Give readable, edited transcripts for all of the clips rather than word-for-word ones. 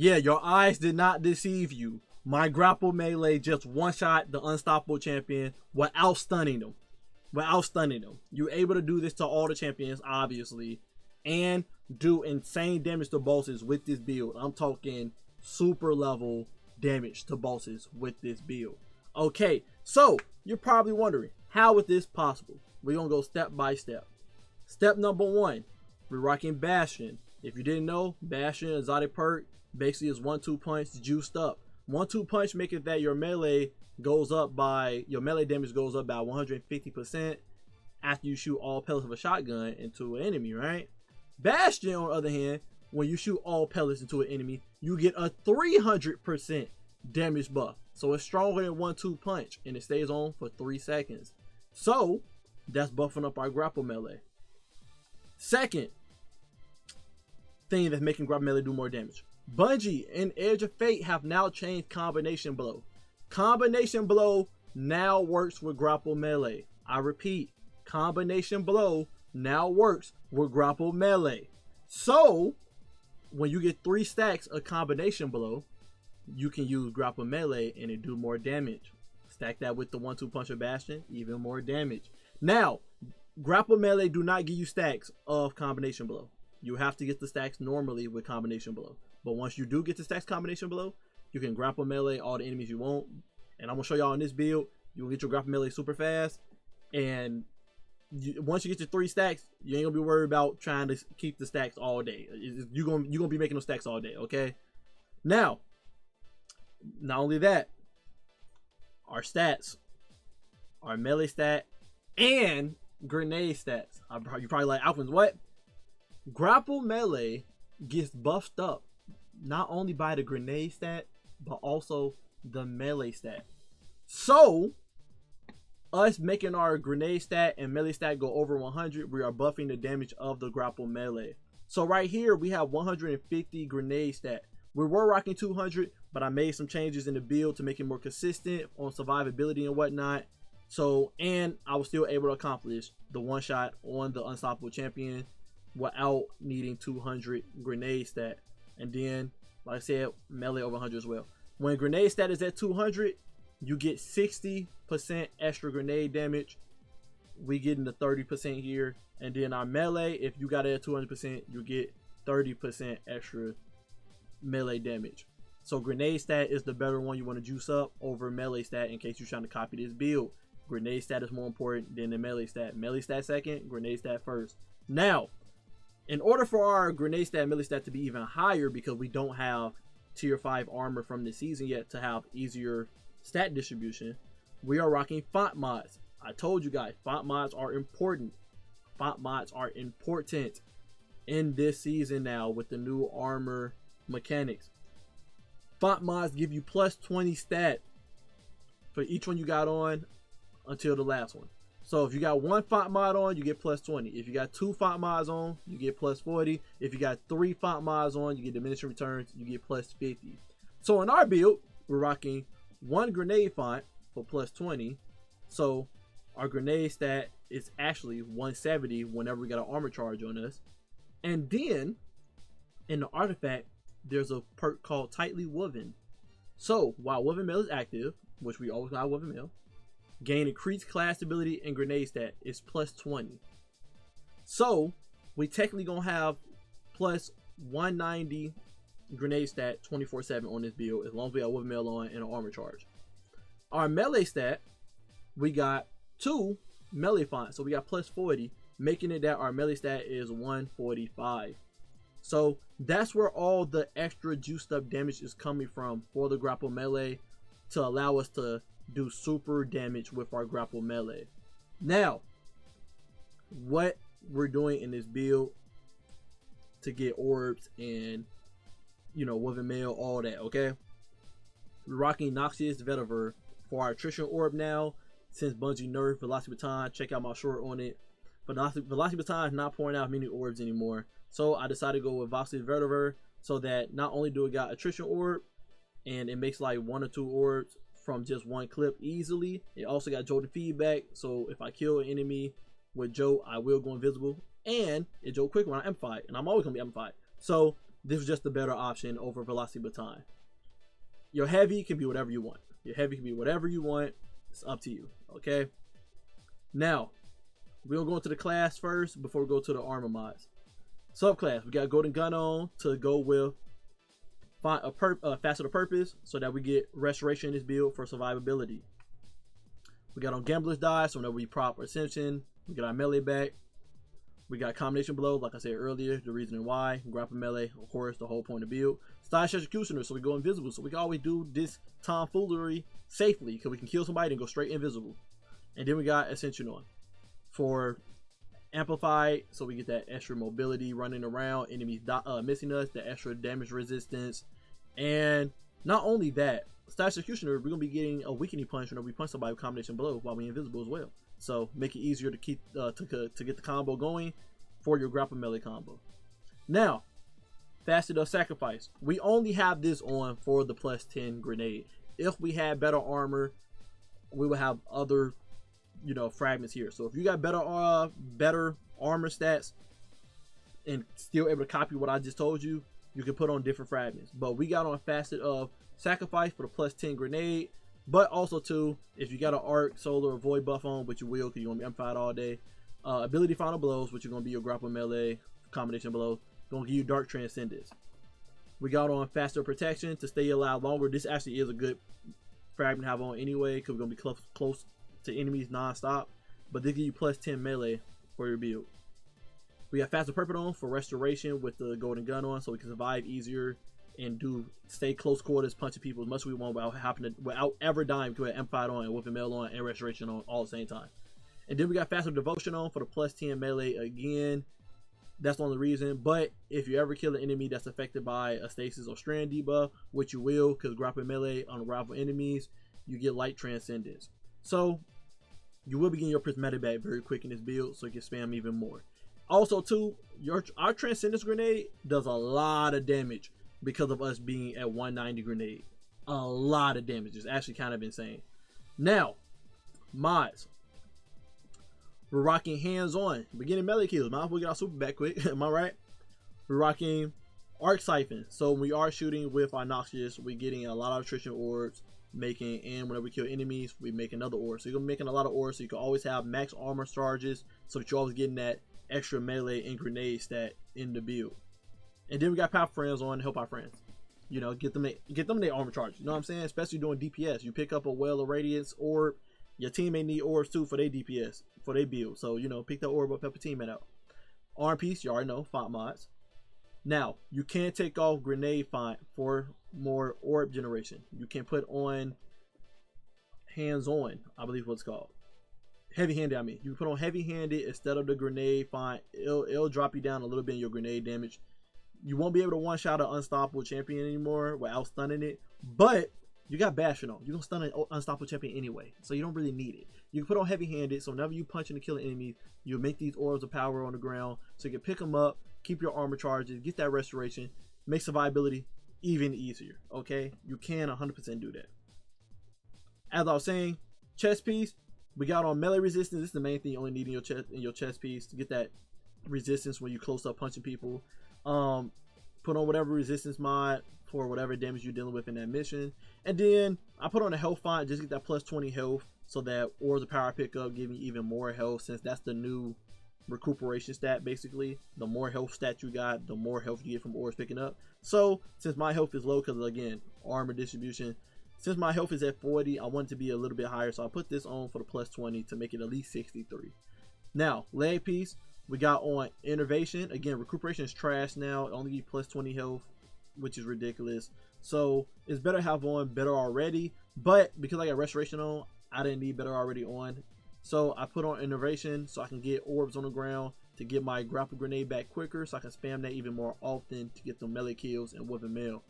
Yeah, your eyes did not deceive you. My Grapple Melee just one-shot the unstoppable champion without stunning them. You're able to do this to all the champions, obviously, and do insane damage to bosses with this build. I'm talking super level damage to bosses with this build. Okay, so you're probably wondering, how is this possible? We're going to go step by step. Step number 1, we're rocking Bastion. If you didn't know, Bastion, exotic perk, basically is 1-2 punch juiced up. 1-2 punch make it that your melee damage goes up by 150% after you shoot all pellets of a shotgun into an enemy, right? Bastion, on the other hand, when you shoot all pellets into an enemy, you get a 300% damage buff. So it's stronger than 1-2 punch, and it stays on for 3 seconds. So that's buffing up our Grapple Melee. Second thing that's making Grapple Melee do more damage. Bungie and Edge of Fate have now changed Combination Blow. Combination Blow now works with Grapple Melee. I repeat, Combination Blow now works with Grapple Melee. So when you get 3 stacks of Combination Blow, you can use Grapple Melee and it do more damage. Stack that with the 1-2 punch of Bastion, even more damage. Now, Grapple Melee do not give you stacks of Combination Blow. You have to get the stacks normally with Combination Blow. But once you do get the stacks Combination Blow, you can Grapple Melee all the enemies you want. And I'm going to show y'all in this build, you'll get your Grapple Melee super fast. And once you get your 3 stacks, you ain't going to be worried about trying to keep the stacks all day. You're going to be making those stacks all day, okay? Now, not only that, our stats, our melee stat, and grenade stats. You're probably like, Alchemist, what? Grapple Melee gets buffed up not only by the grenade stat, but also the melee stat. So, us making our grenade stat and melee stat go over 100, we are buffing the damage of the Grapple Melee. So right here, we have 150 grenade stat. We were rocking 200, but I made some changes in the build to make it more consistent on survivability and whatnot. So, and I was still able to accomplish the one shot on the unstoppable champion without needing 200 grenade stat. And then, like I said, melee over 100 as well. When grenade stat is at 200, you get 60% extra grenade damage. We getting the 30% here. And then our melee, if you got it at 200%, you get 30% extra melee damage. So grenade stat is the better one you want to juice up over melee stat in case you're trying to copy this build. Grenade stat is more important than the melee stat. Melee stat second, grenade stat first. Now, in order for our grenade stat and melee stat to be even higher, because we don't have tier 5 armor from this season yet to have easier stat distribution, we are rocking font mods. I told you guys, font mods are important. Font mods are important in this season now with the new armor mechanics. Font mods give you plus 20 stat for each one you got on until the last one. So if you got 1 font mod on, you get plus 20. If you got 2 font mods on, you get plus 40. If you got 3 font mods on, you get diminishing returns, you get plus 50. So in our build, we're rocking 1 grenade font for plus 20. So our grenade stat is actually 170 whenever we got an armor charge on us. And then in the artifact, there's a perk called Tightly Woven. So while Woven Mail is active, which we always got Woven Mail, gain increased class ability and grenade stat is plus 20. So we technically gonna have plus 190 grenade stat 24/7 on this build as long as we have Woven Mail on and an armor charge. Our melee stat, we got 2 melee fonts, so we got plus 40, making it that our melee stat is 145. So that's where all the extra juiced up damage is coming from for the Grapple Melee to allow us to do super damage with our Grapple Melee. Now, what we're doing in this build to get orbs and, you know, Woven Mail, all that, okay? We're rocking Noxious Vetiver for our attrition orb now. Since Bungie nerfed Velocity Baton, check out my short on it. But Velocity Baton is not pouring out many orbs anymore. So I decided to go with Noxious Vetiver so that not only do it got attrition orb, and it makes like 1 or 2 orbs from just 1 clip easily. It also got jolt feedback, so if I kill an enemy with jolt, I will go invisible, and it jolt quick when I amplify, and I'm always gonna be amplified. So this was just the better option over Velocity Baton. Your heavy can be whatever you want. Your heavy can be whatever you want. It's up to you. Okay. Now, we'll go into the class first before we go to the armor mods. Subclass, we got Golden Gun on to go with Faster to Purpose, so that we get Restoration in this build for survivability. We got on Gambler's Die, so whenever we prop Ascension, we get our melee back. We got Combination Blow, like I said earlier, the reason why. Grapple Melee, of course, the whole point of build. Stylish Executioner, so we go invisible, so we can always do this tomfoolery safely, because we can kill somebody and go straight invisible. And then we got Ascension on for Amplified, so we get that extra mobility running around, enemies missing us, the extra damage resistance. And not only that, Stylish Executioner, we're going to be getting a weakening punch whenever we punch somebody with Combination Blow while we're invisible as well. So make it easier to keep to get the combo going for your Grapple Melee combo. Now, Facet of Sacrifice. We only have this on for the +10 grenade. If we had better armor, we would have other, you know, fragments here. So if you got better armor stats and still able to copy what I just told you, you can put on different fragments. But we got on Facet of Sacrifice for the +10 grenade. But also too, if you got an Arc, Solar, or Void buff on, which you will, because you're gonna be amplified all day. Ability Final Blows, which are gonna be your Grapple Melee Combination Blow, gonna give you Dark Transcendence. We got on Faster Protection to stay alive longer. This actually is a good fragment to have on anyway, because we're gonna be close to enemies non-stop. But they give you +10 melee for your build. We got Faster Purpose on for Restoration with the Golden Gun on, so we can survive easier and stay close quarters, punching people as much as we want without ever dying, because we have Amplified on and Weapon Mail on and Restoration on all at the same time. And then we got Faster Devotion on for the +10 melee again. That's the only reason. But if you ever kill an enemy that's affected by a stasis or strand debuff, which you will, because Grapple Melee on rival enemies, you get Light Transcendence. So you will be getting your prismatic back very quick in this build, so you can spam even more. Also too, our Transcendence grenade does a lot of damage because of us being at 190 grenade. A lot of damage. It's actually kind of insane. Now, mods. We're rocking Hands On. We're getting melee kills. Might as well get our super back quick. Am I right? We're rocking Arc Siphon. So when we are shooting with our Noxious, we're getting a lot of attrition orbs. And whenever we kill enemies, we make another orb. So you're making a lot of orbs, so you can always have max armor charges, so that you're always getting that extra melee and grenade stat in the build. And then we got Powerful Friends on to help our friends. You know, get them their armor charge. You know what I'm saying? Especially doing DPS. You pick up a Well of Radiance orb. Your teammate need orbs too for their DPS, for their build. So, you know, pick that orb up, help your teammate out. Arm Piece, you already know, font mods. Now, you can take off Grenade Font for more orb generation. You can put on Hands On, I believe what it's called. Heavy-handed, I mean. You put on heavy-handed instead of the Grenade Font. It'll drop you down a little bit in your grenade damage. You won't be able to one-shot an unstoppable champion anymore without stunning it, but you got Bastion on. You can stun an unstoppable champion anyway, so you don't really need it. You can put on heavy-handed, so whenever you punch and kill enemies, you'll make these orbs of power on the ground, so you can pick them up, keep your armor charges, get that restoration, make survivability even easier. Okay, you can 100% do that. As I was saying, chest piece, we got on melee resistance. This is the main thing you only need in your chest piece to get that resistance when you close up punching people. Put on whatever resistance mod for whatever damage you're dealing with in that mission. And then I put on a health font, just get that +20 health, so that orbs of power pickup give me even more health, since that's the new recuperation stat. Basically, the more health stat you got, the more health you get from orbs picking up. So since my health is low, because again, armor distribution, since my health is at 40, I want it to be a little bit higher, so I put this on for the +20 to make it at least 63. Now, leg piece, we got on Innovation. Again, recuperation is trash now. It only gives +20 health, which is ridiculous. So it's better to have on Better Already, but because I got Restoration on, I didn't need Better Already on. So I put on Innovation so I can get orbs on the ground to get my grapple grenade back quicker, so I can spam that even more often to get the melee kills and Weapon Mail.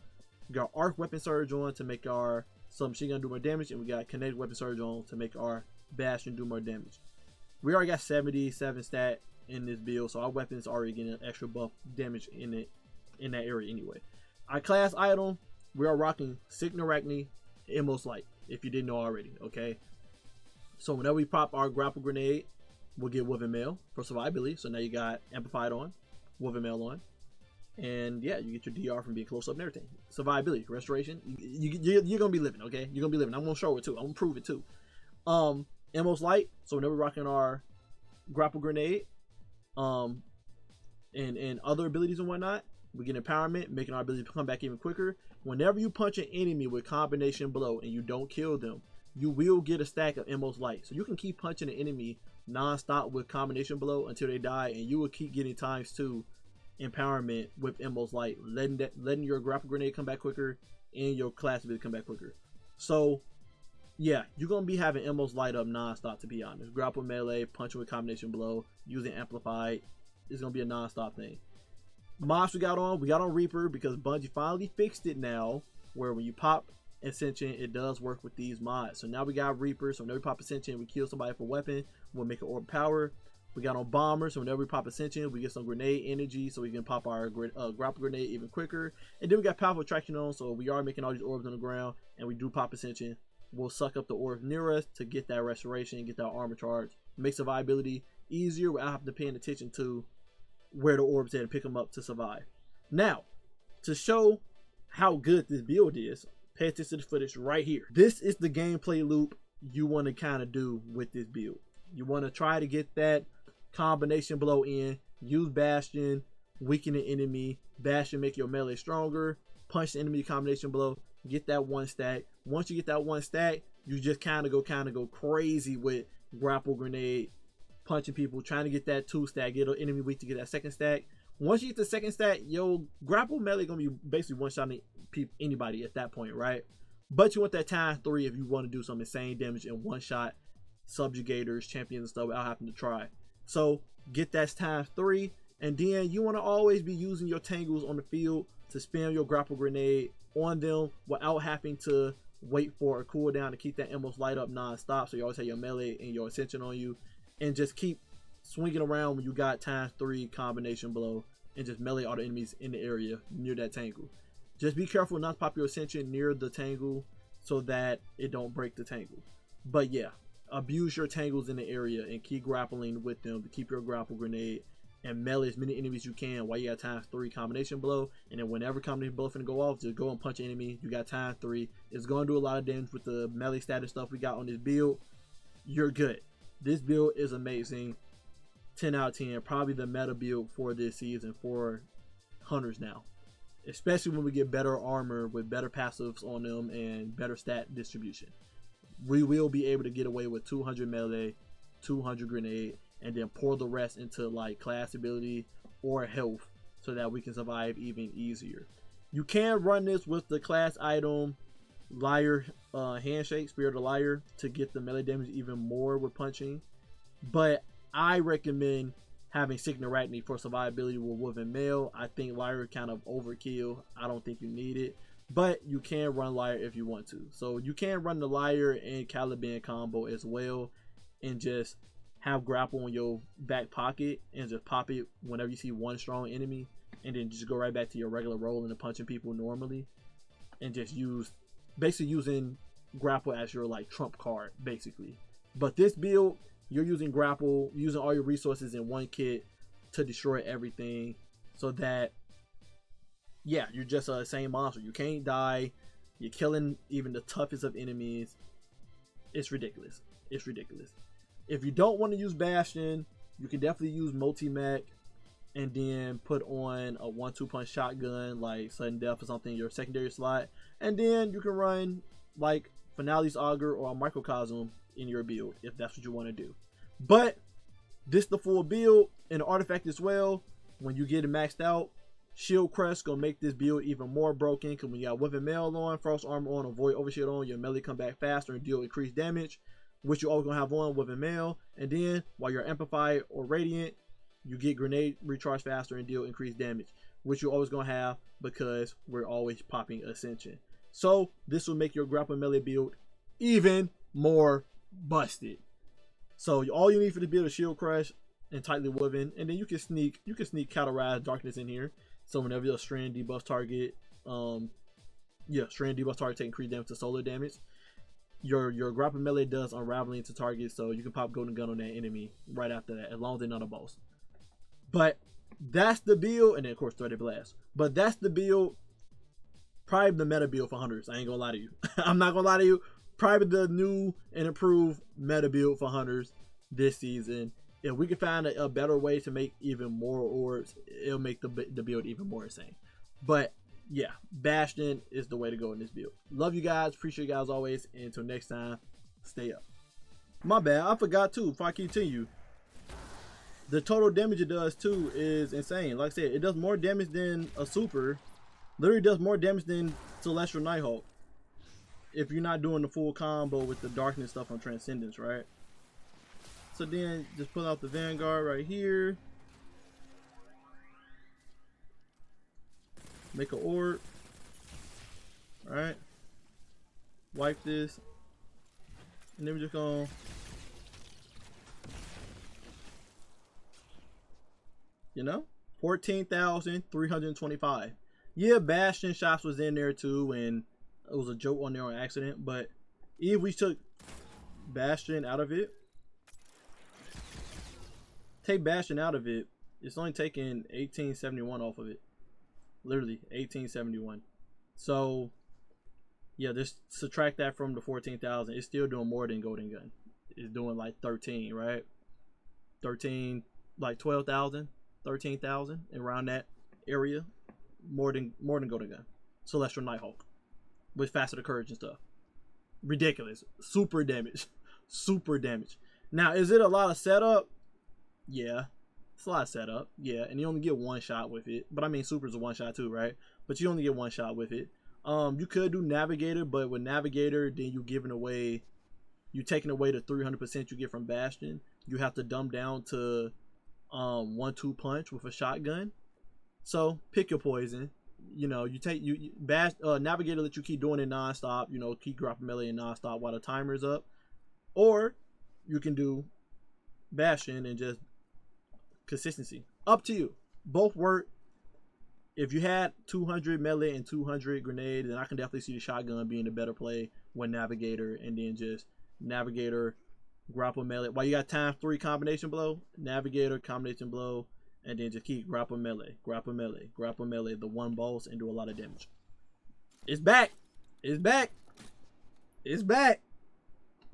We got Arc Weapon Surge on to make our Submachine Gun do more damage, and we got Kinetic Weapon Surge on to make our Bastion do more damage. We already got 77 stat in this build, so our weapons already getting an extra buff damage in that area anyway. Our class item, we are rocking Signorachny Immos Light, if you didn't know already. Okay, so whenever we pop our grapple grenade, we'll get Weapon Mail for survivability. So now you got Amplified on, Weapon Mail on, And yeah, you get your DR from being close up and everything. Survivability, restoration. You're gonna be living, okay? You're gonna be living. I'm gonna show it too. I'm gonna prove it too. Most light. So whenever we're rocking our grapple grenade, and other abilities and whatnot, we get empowerment, making our ability to come back even quicker. Whenever you punch an enemy with combination blow and you don't kill them, you will get a stack of most light. So you can keep punching an enemy non-stop with combination blow until they die, and you will keep getting ×2 empowerment with most light, letting your grapple grenade come back quicker and your class ability come back quicker. So yeah, you're gonna be having most light up non-stop, to be honest. Grapple melee, punching with combination blow, using amplified, is gonna be a non-stop thing. Mods we got on Reaper, because Bungie finally fixed it now, where when you pop Ascension, it does work with these mods. So now we got Reaper, so whenever we pop Ascension, we kill somebody for weapon, we'll make an orb power. We got on Bomber, so whenever we pop Ascension, we get some grenade energy, so we can pop our grapple grenade even quicker. And then we got Powerful Attraction on, so we are making all these orbs on the ground, and we do pop Ascension, we'll suck up the orbs near us to get that restoration, get that armor charge. Makes survivability easier without having to pay attention to where the orbs at and pick them up to survive. Now, to show how good this build is, pay attention to the footage right here. This is the gameplay loop you want to kind of do with this build. You want to try to get that combination blow in, use Bastion, weaken the enemy, Bastion make your melee stronger, punch the enemy combination blow, get that 1 stack. Once you get that 1 stack, you just kind of go crazy with grapple grenade, punching people, trying to get that 2 stack, get an enemy weak to get that 2nd stack. Once you get the 2nd stack, yo, grapple melee gonna be basically one-shotting anybody at that point, right? But you want that ×3 if you want to do some insane damage and one-shot subjugators, champions, and stuff without having to try. So get that ×3, and then you want to always be using your tangles on the field to spam your grapple grenade on them without having to wait for a cooldown to keep that most light up non-stop. So you always have your melee and your Ascension on you, and just keep swinging around when you got ×3 combination blow, and just melee all the enemies in the area near that tangle. Just be careful not to pop your Ascension near the tangle so that it don't break the tangle. But yeah, abuse your tangles in the area and keep grappling with them to keep your grapple grenade and melee as many enemies you can while you got ×3 combination blow. And then whenever combination blow finna go off, just go and punch an enemy. You got ×3. It's gonna do a lot of damage with the melee status stuff we got on this build. You're good. This build is amazing. 10 out of 10. Probably the meta build for this season for hunters now. Especially when we get better armor with better passives on them and better stat distribution. We will be able to get away with 200 melee, 200 grenade, and then pour the rest into like class ability or health so that we can survive even easier. You can run this with the class item Liar Handshake, Spirit of Liar, to get the melee damage even more with punching. But I recommend having Signoracne for survivability with Woven Mail. I think Liar kind of overkill. I don't think you need it. But you can run Liar if you want to. So you can run the Liar and Caliban combo as well, and just have grapple in your back pocket and just pop it whenever you see one strong enemy, and then just go right back to your regular role and punching people normally, and just basically using grapple as your like trump card basically. But this build, you're using grapple, using all your resources in one kit to destroy everything, so that yeah, you're just a same monster. You can't die. You're killing even the toughest of enemies. It's ridiculous. It's ridiculous. If you don't want to use Bastion, you can definitely use Multi-Mech and then put on a 1-2 punch shotgun like Sudden Death or something in your secondary slot. And then you can run like Finale's Augur or a Microcosm in your build if that's what you want to do. But this is the full build, and the artifact as well. When you get it maxed out, Shield Crest gonna make this build even more broken, because when you got Weapon Mail on, Frost Armor on, or Void Overshield on, your melee come back faster and deal increased damage, which you always gonna have on Weapon Mail. And then while you're Amplified or Radiant, you get Grenade Recharge faster and deal increased damage, which you're always gonna have because we're always popping Ascension. So this will make your Grapple Melee build even more busted. So all you need for the build is Shield Crush and Tightly Woven, and then you can sneak Cauterize Darkness in here. So whenever your Strand debuff target, Strand debuff target take increased damage to solar damage. Your Grapple Melee does Unraveling to target, so you can pop Golden Gun on that enemy right after that, as long as they're not a boss. But That's the build, and then of course Threaded Blast. But that's the build, probably the meta build for hunters. I ain't gonna lie to you. I'm not gonna lie to you. Probably the new and improved meta build for hunters this season. If we can find a better way to make even more orbs, it'll make the build even more insane. But yeah, Bastion is the way to go in this build. Love you guys. Appreciate you guys always. And until next time, stay up. My bad. I forgot too. If I continue, the total damage it does too is insane. Like I said, it does more damage than a super. Literally does more damage than Celestial Nighthawk. If you're not doing the full combo with the darkness stuff on Transcendence, right? So then just pull out the Vanguard right here. Make an orb. Alright. Wipe this. And then we're just gonna you know, 14,325. Yeah, Bastion shots was in there too, and it was a joke on there on accident, but if we took Bastion out of it, take Bastion out of it, it's only taking 1871 off of it. Literally 1871. So yeah, just subtract that from the 14,000. It's still doing more than Golden Gun. It's doing like 13, right? 13, like 12,000, 13,000 around that area. More than Golden Gun. Celestial Nighthawk with Facet of Courage and stuff. Ridiculous. Super damage. Super damage. Now, is it a lot of setup? Yeah. It's a lot of setup. Yeah. And you only get one shot with it. But I mean, Super's a one shot too, right? But you only get one shot with it. You could do Navigator, but with Navigator, then you taking away the 300% you get from Bastion. You have to dumb down to 1-2 punch with a shotgun. So pick your poison. You know, Navigator let you keep doing it nonstop. You know, keep Grapple Melee nonstop while the timer's up. Or you can do Bastion and just consistency. Up to you. Both work. If you had 200 melee and 200 grenade, then I can definitely see the shotgun being a better play when Navigator, and then just Navigator, Grapple Melee. While you got ×3 combination blow, Navigator, combination blow, and then just keep Grapple Melee, Grapple Melee, Grapple Melee, the one boss, and do a lot of damage. It's back. It's back. It's back.